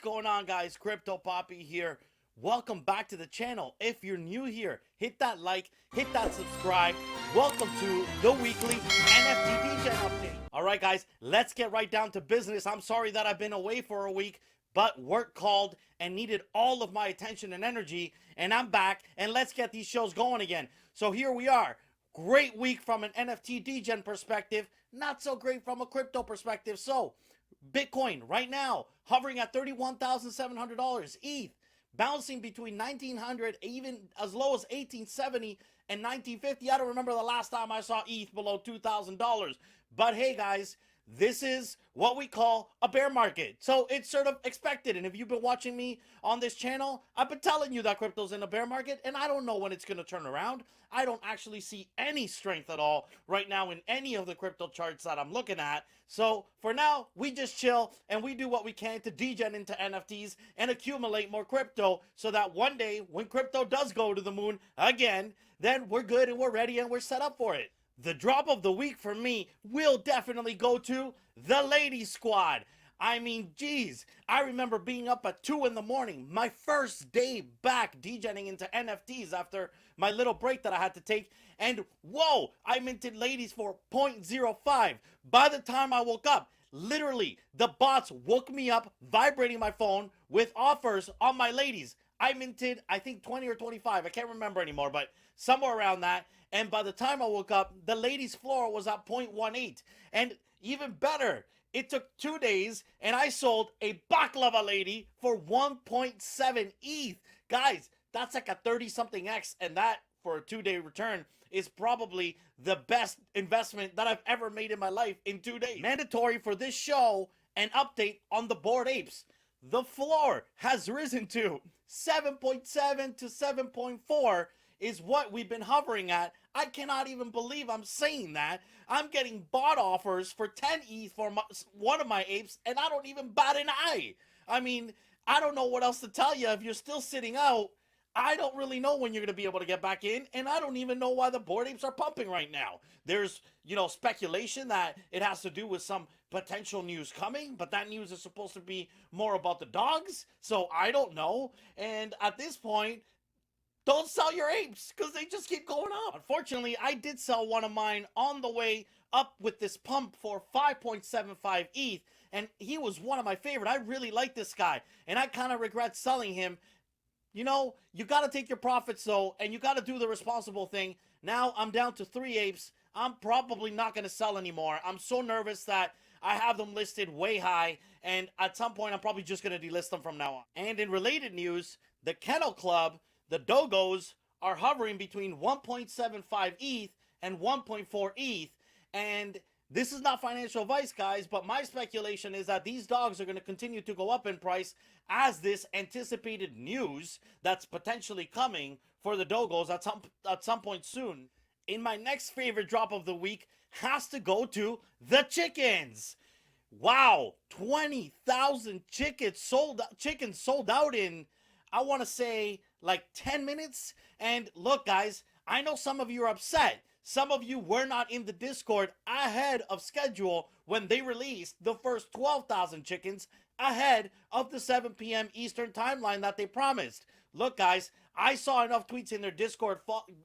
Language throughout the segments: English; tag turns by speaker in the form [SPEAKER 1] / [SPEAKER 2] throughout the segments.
[SPEAKER 1] going on, guys? Crypto Poppy here. Welcome back to the channel. If you're new here, hit that like, hit that subscribe. Welcome to the weekly NFT Degen update. All right, guys, let's get right down to business. I'm sorry that I've been away for a week, but work called and needed all of my attention and energy, and I'm back, and let's get these shows going again. So here we are. Great week from an NFT Degen perspective, not so great from a crypto perspective. So Bitcoin right now hovering at $31,700. ETH bouncing between 1900, even as low as 1870 and 1950. I don't remember the last time I saw ETH below $2,000. But hey, guys, this is what we call a bear market. So it's sort of expected. And if you've been watching me on this channel, I've been telling you that crypto's in a bear market, and I don't know when it's going to turn around. I don't actually see any strength at all right now in any of the crypto charts that I'm looking at. So for now, we just chill and we do what we can to degen into NFTs and accumulate more crypto so that one day when crypto does go to the moon again, then we're good and we're ready and we're set up for it. The drop of the week for me will definitely go to the Ladies Squad. I mean, geez, I remember being up at 2 in the morning, my first day back degenning into NFTs after my little break that I had to take, and whoa, I minted ladies for 0.05. By the time I woke up, literally, the bots woke me up, vibrating my phone with offers on my ladies. I minted, I think 20 or 25, I can't remember anymore, but somewhere around that. And by the time I woke up, the ladies floor was at 0.18. And even better, it took 2 days and I sold a baklava lady for 1.7 ETH. Guys, that's like a 30 something X, and that for a 2-day return is probably the best investment that I've ever made in my life in 2 days. Mandatory for this show, an update on the Bored Apes. The floor has risen to 7.7 to 7.4 is what we've been hovering at. I cannot even believe I'm saying that. I'm getting bot offers for 10 ETH for one of my apes, and I don't even bat an eye. I mean, I don't know what else to tell you. If you're still sitting out, I don't really know when you're going to be able to get back in, and I don't even know why the Bored Apes are pumping right now. There's, speculation that it has to do with some potential news coming, but that news is supposed to be more about the dogs, so I don't know. And at this point, don't sell your apes because they just keep going up. Unfortunately, I did sell one of mine on the way up with this pump for 5.75 ETH, and he was one of my favorite. I really like this guy, and I kind of regret selling him. You got to take your profits, though, and you got to do the responsible thing. Now I'm down to 3 apes. I'm probably not going to sell anymore. I'm so nervous that I have them listed way high, and at some point I'm probably just going to delist them from now on. And in related news, the Kennel Club, the Dogos, are hovering between 1.75 ETH and 1.4 ETH, and this is not financial advice, guys, but my speculation is that these dogs are going to continue to go up in price as this anticipated news that's potentially coming for the Dogos at some point soon. In my next favorite drop of the week has to go to the chickens. Wow, 20,000 chickens sold out in, I want to say, like 10 minutes. And look, guys, I know some of you are upset. Some of you were not in the Discord ahead of schedule when they released the first 12,000 chickens ahead of the 7 p.m. Eastern timeline that they promised. Look, guys, I saw enough tweets in their Discord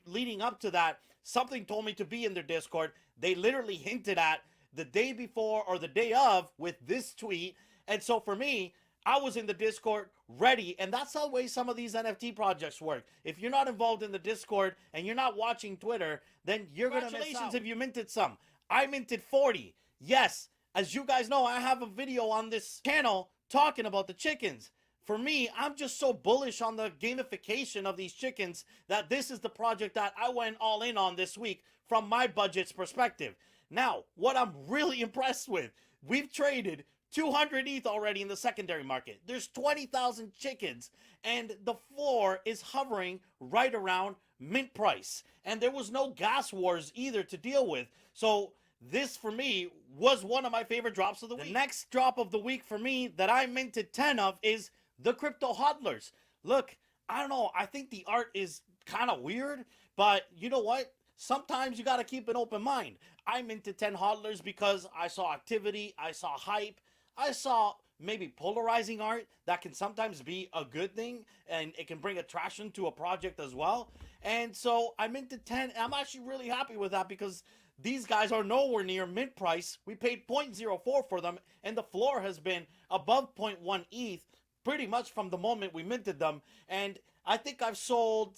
[SPEAKER 1] leading up to that. Something told me to be in their Discord. They literally hinted at the day before or the day of with this tweet. And so for me, I was in the Discord ready, and that's the way some of these NFT projects work. If you're not involved in the Discord and you're not watching Twitter, then you're going to miss out. Congratulations if you minted some. I minted 40. Yes, as you guys know, I have a video on this channel talking about the chickens. For me, I'm just so bullish on the gamification of these chickens that this is the project that I went all in on this week from my budget's perspective. Now, what I'm really impressed with, we've traded 200 ETH already in the secondary market. There's 20,000 chickens, and the floor is hovering right around mint price. And there was no gas wars either to deal with. So this, for me, was one of my favorite drops of the week. The next drop of the week for me that I minted 10 of is the Crypto Hodlers. Look, I don't know. I think the art is kind of weird, but you know what? Sometimes you got to keep an open mind. I minted 10 hodlers because I saw activity, I saw hype, I saw maybe polarizing art that can sometimes be a good thing, and it can bring attraction to a project as well. And so I minted 10, and I'm actually really happy with that because these guys are nowhere near mint price. We paid 0.04 for them, and the floor has been above 0.1 ETH pretty much from the moment we minted them. And I think I've sold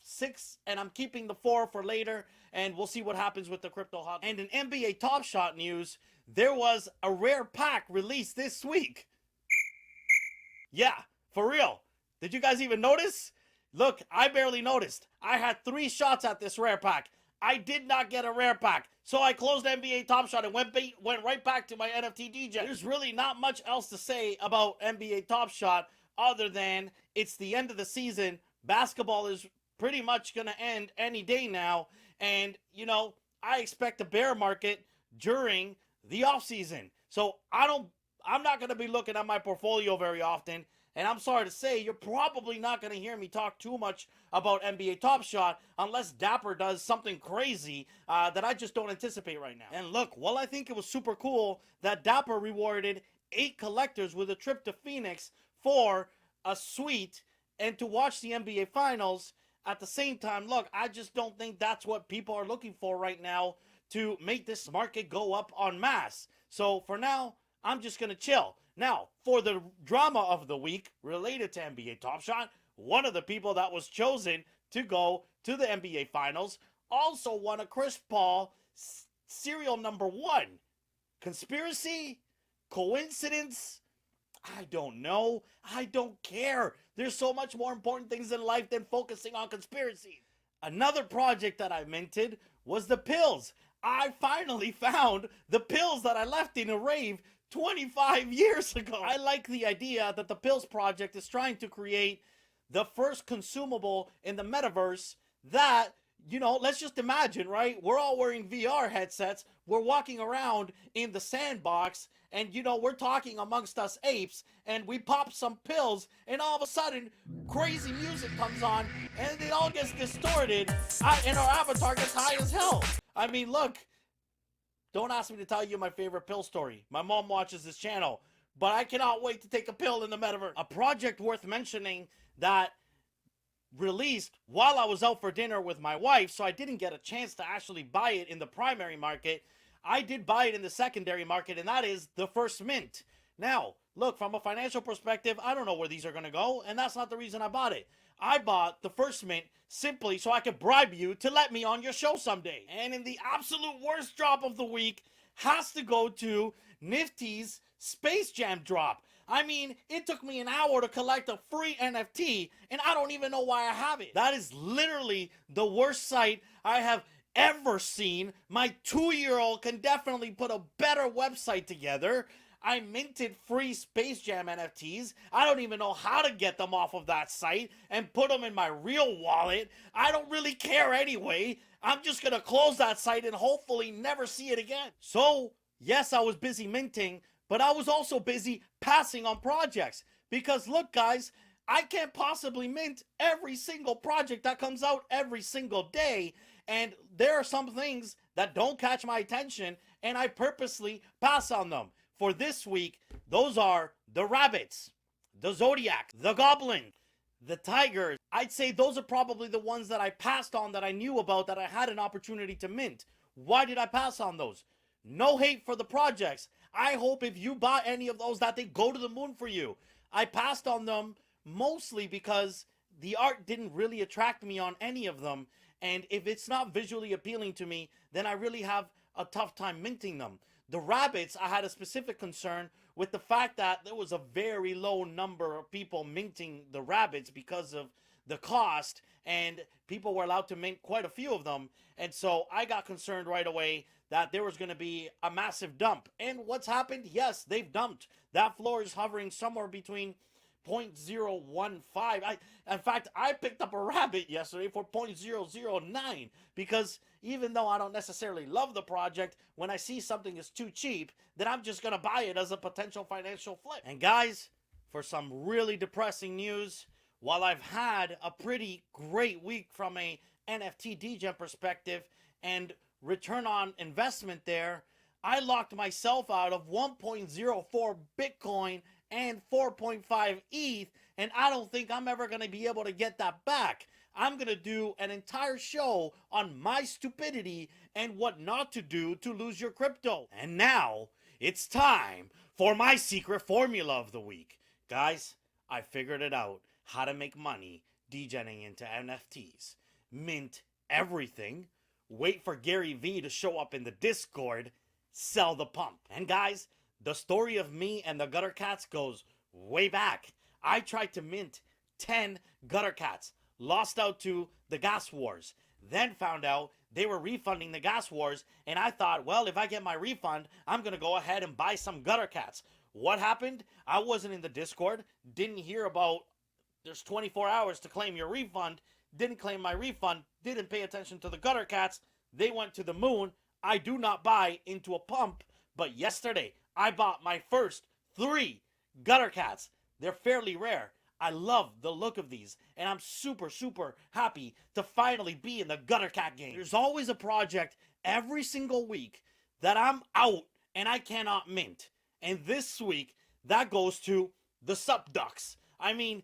[SPEAKER 1] 6, and I'm keeping the 4 for later, and we'll see what happens with the crypto hot. And in NBA Top Shot news, there was a rare pack released this week. Yeah, for real. Did you guys even notice? Look, I barely noticed. I had 3 shots at this rare pack. I did not get a rare pack. So I closed NBA Top Shot and went right back to my NFT Degen. There's really not much else to say about NBA Top Shot other than it's the end of the season. Basketball is pretty much going to end any day now. And, you know, I expect a bear market during the offseason. So I'm not going to be looking at my portfolio very often. And I'm sorry to say, you're probably not going to hear me talk too much about NBA Top Shot unless Dapper does something crazy that I just don't anticipate right now. And look, while I think it was super cool that Dapper rewarded 8 collectors with a trip to Phoenix for a suite and to watch the NBA Finals, at the same time, look, I just don't think that's what people are looking for right now to make this market go up en masse. So for now, I'm just going to chill. Now, for the drama of the week related to NBA Top Shot, one of the people that was chosen to go to the NBA Finals also won a Chris Paul serial number 1. Conspiracy? Coincidence? I don't know. I don't care. There's so much more important things in life than focusing on conspiracies. Another project that I minted was the pills. I finally found the pills that I left in a rave 25 years ago. I like the idea that the pills project is trying to create the first consumable in the metaverse that, you know, let's just imagine, right? We're all wearing VR headsets. We're walking around in the sandbox, and, you know, we're talking amongst us apes, and we pop some pills, and all of a sudden, crazy music comes on, and it all gets distorted, and our avatar gets high as hell. I mean, look, don't ask me to tell you my favorite pill story. My mom watches this channel, but I cannot wait to take a pill in the metaverse. A project worth mentioning that released while I was out for dinner with my wife, so I didn't get a chance to actually buy it in the primary market. I did buy it in the secondary market, and that is the first mint. Now, look, from a financial perspective, I don't know where these are going to go, and that's not the reason I bought it. I bought the first mint simply so I could bribe you to let me on your show someday. And in the absolute worst drop of the week has to go to Nifty's Space Jam drop. I mean, it took me an hour to collect a free NFT, and I don't even know why I have it. That is literally the worst sight I have ever seen. My 2-year-old can definitely put a better website together. I minted free Space Jam NFTs. I don't even know how to get them off of that site and put them in my real wallet. I don't really care anyway. I'm just going to close that site and hopefully never see it again. So, yes, I was busy minting, but I was also busy passing on projects. Because look, guys, I can't possibly mint every single project that comes out every single day. And there are some things that don't catch my attention, and I purposely pass on them. For this week, those are the rabbits, the zodiac, the goblin, the tigers. I'd say those are probably the ones that I passed on that I knew about that I had an opportunity to mint. Why did I pass on those? No hate for the projects. I hope if you buy any of those that they go to the moon for you. I passed on them mostly because the art didn't really attract me on any of them. And if it's not visually appealing to me, then I really have a tough time minting them. The rabbits, I had a specific concern with the fact that there was a very low number of people minting the rabbits because of the cost, and people were allowed to mint quite a few of them. And so I got concerned right away that there was going to be a massive dump. And what's happened? Yes, they've dumped. That floor is hovering somewhere between 0.015. In fact, I picked up a rabbit yesterday for 0.009 because even though I don't necessarily love the project, when I see something is too cheap, then I'm just going to buy it as a potential financial flip. And guys, for some really depressing news, while I've had a pretty great week from a NFT Degen perspective and return on investment there, I locked myself out of 1.04 Bitcoin and 4.5 ETH, and I don't think I'm ever going to be able to get that back. I'm going to do an entire show on my stupidity and what not to do to lose your crypto. And now it's time for my secret formula of the week. Guys, I figured it out how to make money degening into NFTs. Mint everything, wait for Gary Vee to show up in the Discord, sell the pump. And guys, the story of me and the gutter cats goes way back. I tried to mint 10 gutter cats, lost out to the gas wars, then found out they were refunding the gas wars, and I thought, well, if I get my refund, I'm gonna go ahead and buy some gutter cats. What happened? I wasn't in the Discord, didn't hear about there's 24 hours to claim your refund, didn't claim my refund, didn't pay attention to the gutter cats, they went to the moon. I do not buy into a pump, but yesterday I bought my first 3 gutter cats. They're fairly rare. I love the look of these, and I'm super happy to finally be in the gutter cat game. There's always a project every single week that I'm out and I cannot mint. And this week, that goes to the Sup Ducks. I mean,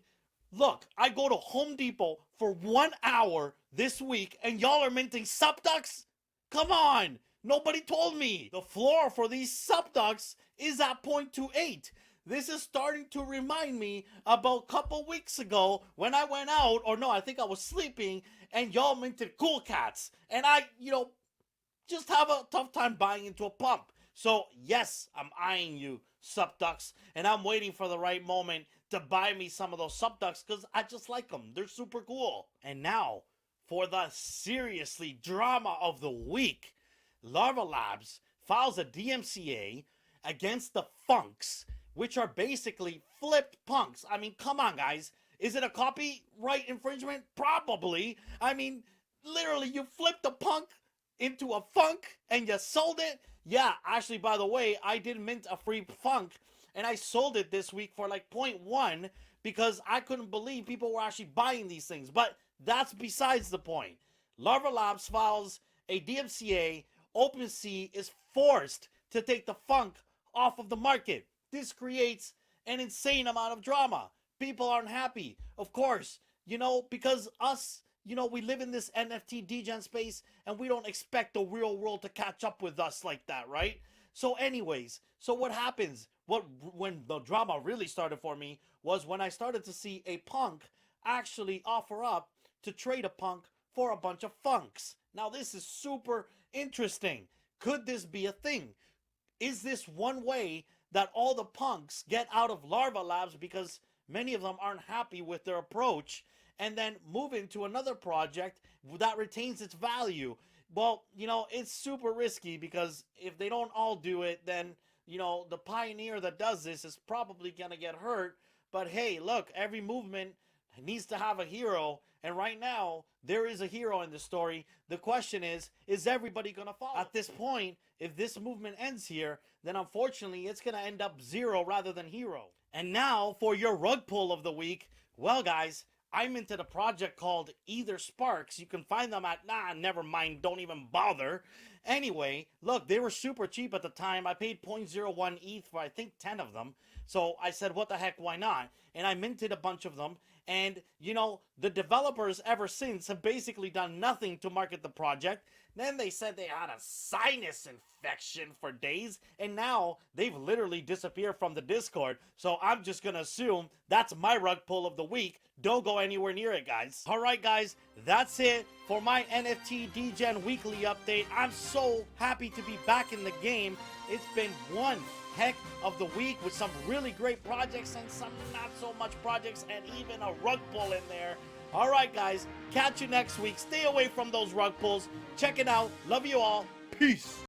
[SPEAKER 1] look, I go to Home Depot for 1 hour this week, and y'all are minting Sup Ducks? Come on! Nobody told me. The floor for these Sup Ducks is at 0.28. This is starting to remind me about a couple weeks ago when I went out, or no, I think I was sleeping, and y'all minted Cool Cats. And I, just have a tough time buying into a pump. So, yes, I'm eyeing you, Sup Ducks, and I'm waiting for the right moment to buy me some of those Sup Ducks because I just like them. They're super cool. And now, for the seriously drama of the week, Larva Labs files a DMCA against the Funks, which are basically flipped punks. I mean, come on, guys. Is it a copyright infringement? Probably. I mean, literally, you flipped a punk into a funk and you sold it? Yeah, actually, by the way, I did mint a free funk and I sold it this week for like 0.1 because I couldn't believe people were actually buying these things. But that's besides the point. Larva Labs files a DMCA. OpenSea is forced to take the funk off of the market. This creates an insane amount of drama. People aren't happy. Of course, because us, we live in this NFT degen space and we don't expect the real world to catch up with us like that, right? So anyways, what happens? When the drama really started for me was when I started to see a punk actually offer up to trade a punk for a bunch of funks. Now this is super interesting. Could this be a thing? Is this one way that all the punks get out of Larva Labs because many of them aren't happy with their approach and then move into another project that retains its value? Well, it's super risky because if they don't all do it, then, the pioneer that does this is probably going to get hurt. But hey, look, every movement needs to have a hero. And right now, there is a hero in the story. The question is everybody going to follow? At this point, if this movement ends here, then unfortunately, it's going to end up 0 rather than hero. And now, for your rug pull of the week, well, guys, I'm into the project called Either Sparks. You can find them at, never mind, don't even bother. Anyway, look, they were super cheap at the time. I paid 0.01 ETH for, I think, 10 of them. So I said, what the heck, why not? And I minted a bunch of them. And, the developers ever since have basically done nothing to market the project. Then they said they had a sinus infection for days, and now they've literally disappeared from the Discord. So I'm just gonna assume that's my rug pull of the week. Don't go anywhere near it, guys. Alright, guys, that's it for my NFT Degen weekly update. I'm so happy to be back in the game. It's been one heck of the week with some really great projects and some not so much projects and even a rug pull in there. Alright, guys, catch you next week. Stay away from those rug pulls. Check it out. Love you all. Peace.